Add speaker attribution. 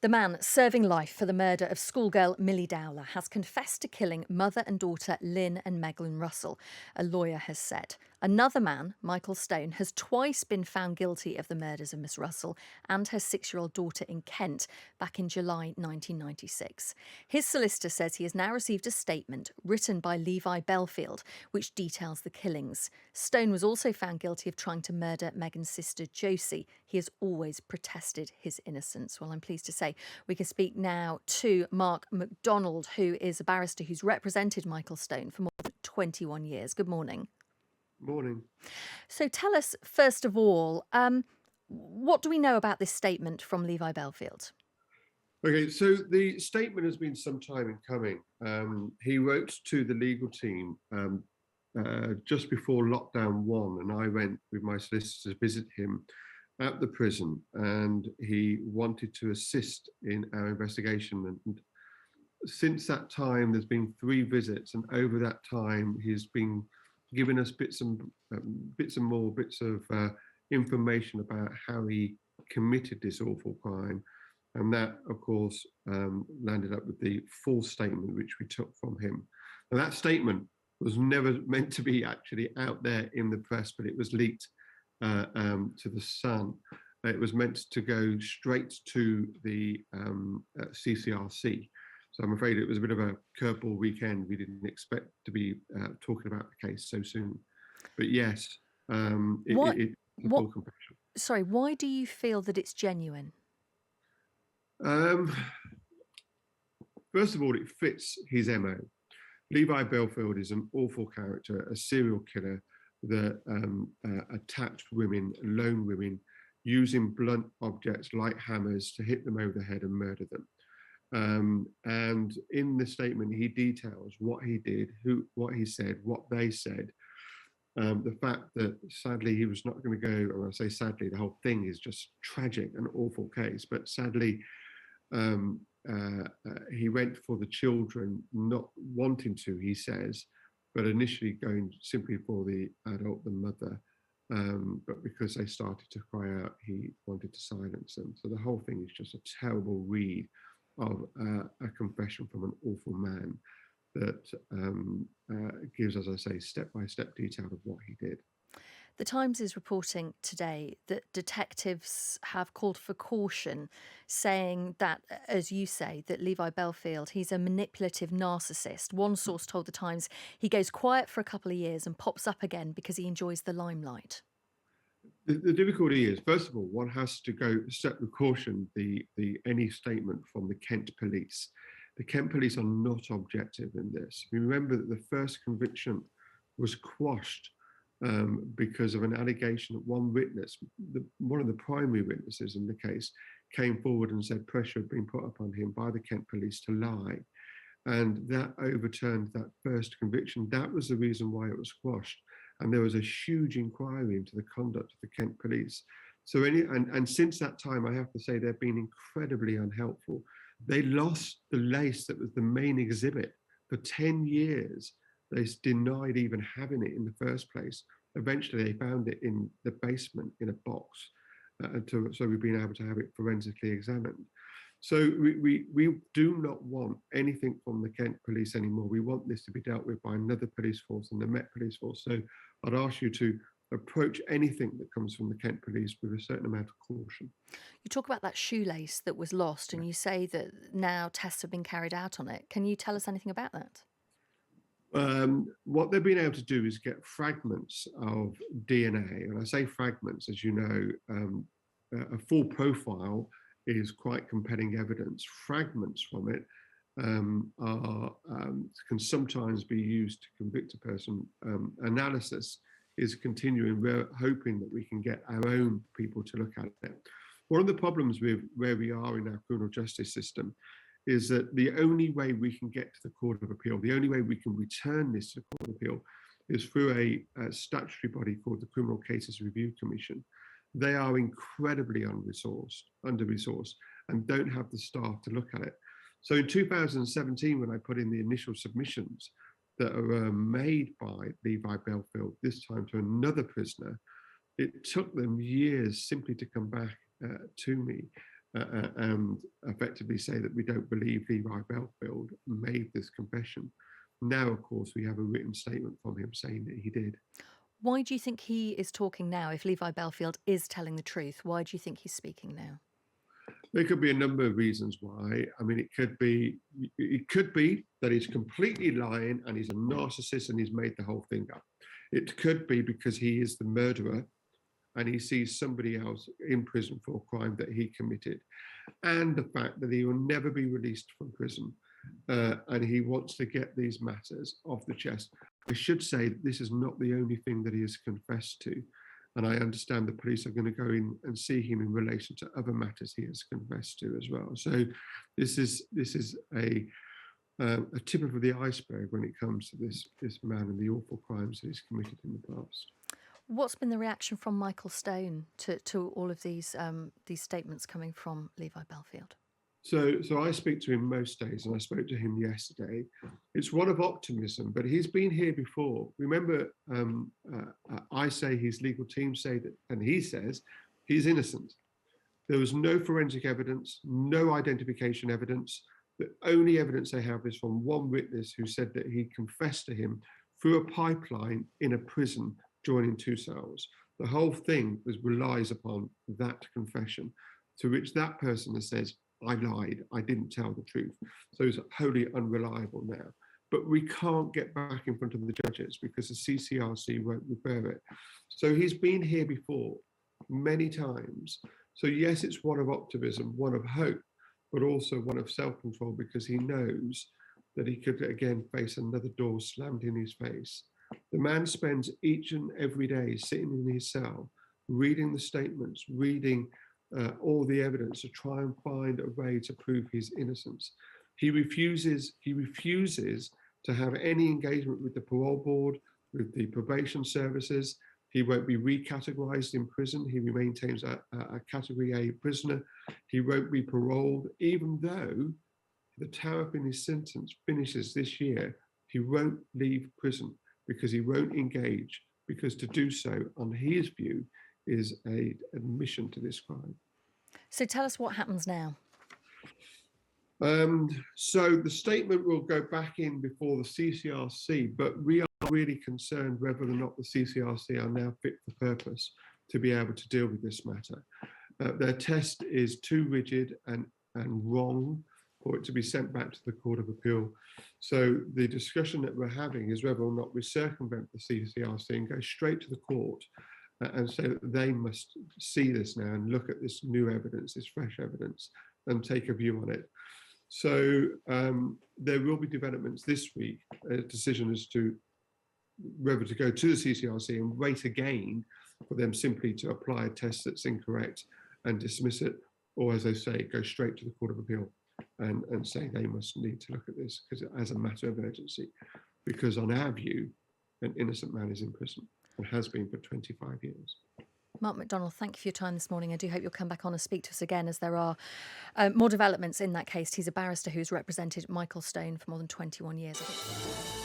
Speaker 1: The man serving life for the murder of schoolgirl Millie Dowler has confessed to killing mother and daughter Lynn and Megan Russell, a lawyer has said. Another man, Michael Stone, has twice been found guilty of the murders of Miss Russell and her 6-year-old daughter in Kent back in July 1996. His solicitor says he has now received a statement written by Levi Bellfield, which details the killings. Stone was also found guilty of trying to murder Megan's sister Josie. He has always protested his innocence. Well, I'm pleased to say we can speak now to Mark McDonald, who is a barrister who's represented Michael Stone for more than 21 years. Good morning.
Speaker 2: Morning.
Speaker 1: So tell us, first of all, what do we know about this statement from Levi Bellfield?
Speaker 2: Okay, so the statement has been some time in coming. He wrote to the legal team just before lockdown 1, and I went with my solicitor to visit him at the prison, and he wanted to assist in our investigation. And since that time, there's been 3 visits, and over that time, he's been giving us bits of information about how he committed this awful crime. And that, of course, landed up with the full statement which we took from him. And that statement was never meant to be actually out there in the press, but it was leaked to the Sun. It was meant to go straight to the CCRC. So I'm afraid it was a bit of a curveball weekend. We didn't expect to be talking about the case so soon. But yes, it's a full confession.
Speaker 1: Sorry, why do you feel that it's genuine?
Speaker 2: First of all, it fits his MO. Levi Bellfield is an awful character, a serial killer that attacked women, lone women, using blunt objects like hammers to hit them over the head and murder them. And in the statement, he details what he did, what he said, what they said. The fact that sadly he was not going to go, or I say sadly, the whole thing is just tragic, an awful case. But sadly, he went for the children, not wanting to, he says, but initially going simply for the adult, the mother. But because they started to cry out, he wanted to silence them. So the whole thing is just a terrible read of a confession from an awful man that gives, as I say, step-by-step detail of what he did.
Speaker 1: The Times is reporting today that detectives have called for caution, saying that, as you say, that Levi Bellfield, he's a manipulative narcissist. One source told The Times he goes quiet for a couple of years and pops up again because he enjoys the limelight.
Speaker 2: The difficulty is, first of all, one has to go step with caution any statement from the Kent police. The Kent police are not objective in this. We remember that the first conviction was quashed because of an allegation that one witness, one of the primary witnesses in the case, came forward and said pressure had been put upon him by the Kent police to lie. And that overturned that first conviction. That was the reason why it was quashed. And there was a huge inquiry into the conduct of the Kent police. So and since that time, I have to say they've been incredibly unhelpful. They lost the lace that was the main exhibit for 10 years. They denied even having it in the first place. Eventually, they found it in the basement in a box. So we've been able to have it forensically examined. So we do not want anything from the Kent police anymore. We want this to be dealt with by another police force and the Met Police Force. So I'd ask you to approach anything that comes from the Kent police with a certain amount of caution.
Speaker 1: You talk about that shoelace that was lost, and you say that now tests have been carried out on it. Can you tell us anything about that?
Speaker 2: What they've been able to do is get fragments of DNA. And I say fragments, as you know, a full profile is quite compelling evidence. Fragments from it can sometimes be used to convict a person. Analysis is continuing. We're hoping that we can get our own people to look at it. One of the problems with where we are in our criminal justice system is that the only way we can get to the Court of Appeal, the only way we can return this to the Court of Appeal is through a statutory body called the Criminal Cases Review Commission. They are incredibly under-resourced, and don't have the staff to look at it. So in 2017, when I put in the initial submissions that were made by Levi Bellfield, this time to another prisoner, it took them years simply to come back to me. and effectively say that we don't believe Levi Bellfield made this confession. Now, of course, we have a written statement from him saying that he did.
Speaker 1: Why do you think he is talking now? If Levi Bellfield is telling the truth, why do you think he's speaking now?
Speaker 2: There could be a number of reasons why. I mean, it could be that he's completely lying and he's a narcissist and he's made the whole thing up. It could be because he is the murderer and he sees somebody else in prison for a crime that he committed, and the fact that he will never be released from prison, and he wants to get these matters off the chest. I should say that this is not the only thing that he has confessed to, and I understand the police are going to go in and see him in relation to other matters he has confessed to as well. So this is a tip of the iceberg when it comes to this man and the awful crimes that he's committed in the past.
Speaker 1: What's been the reaction from Michael Stone to all of these statements coming from Levi Bellfield?
Speaker 2: So I speak to him most days, and I spoke to him yesterday. It's one of optimism, but he's been here before. Remember, I say his legal team say that, and he says he's innocent. There was no forensic evidence, no identification evidence. The only evidence they have is from one witness who said that he confessed to him through a pipeline in a prison joining two cells. The whole thing relies upon that confession, to which that person has said, I lied, I didn't tell the truth. So it's wholly unreliable now. But we can't get back in front of the judges because the CCRC won't refer it. So he's been here before many times. So yes, it's one of optimism, one of hope, but also one of self-control, because he knows that he could again face another door slammed in his face. The man spends each and every day sitting in his cell, reading the statements, reading all the evidence to try and find a way to prove his innocence. He refuses to have any engagement with the parole board, with the probation services. He won't be recategorized in prison. He maintains a category A prisoner. He won't be paroled, even though the tariff in his sentence finishes this year. He won't leave prison because he won't engage, because to do so, on his view, is an admission to this crime.
Speaker 1: So tell us what happens now.
Speaker 2: So the statement will go back in before the CCRC, but we are really concerned whether or not the CCRC are now fit for purpose to be able to deal with this matter. Their test is too rigid and wrong for it to be sent back to the Court of Appeal. So the discussion that we're having is whether or not we circumvent the CCRC and go straight to the court and say that they must see this now and look at this new evidence, this fresh evidence, and take a view on it. So there will be developments this week, a decision as to whether to go to the CCRC and wait again for them simply to apply a test that's incorrect and dismiss it, or as they say, go straight to the Court of Appeal and say they must need to look at this as a matter of urgency, because on our view, an innocent man is in prison and has been for 25 years.
Speaker 1: Mark McDonald, thank you for your time this morning. I do hope you'll come back on and speak to us again, as there are more developments in that case. He's a barrister who's represented Michael Stone for more than 21 years.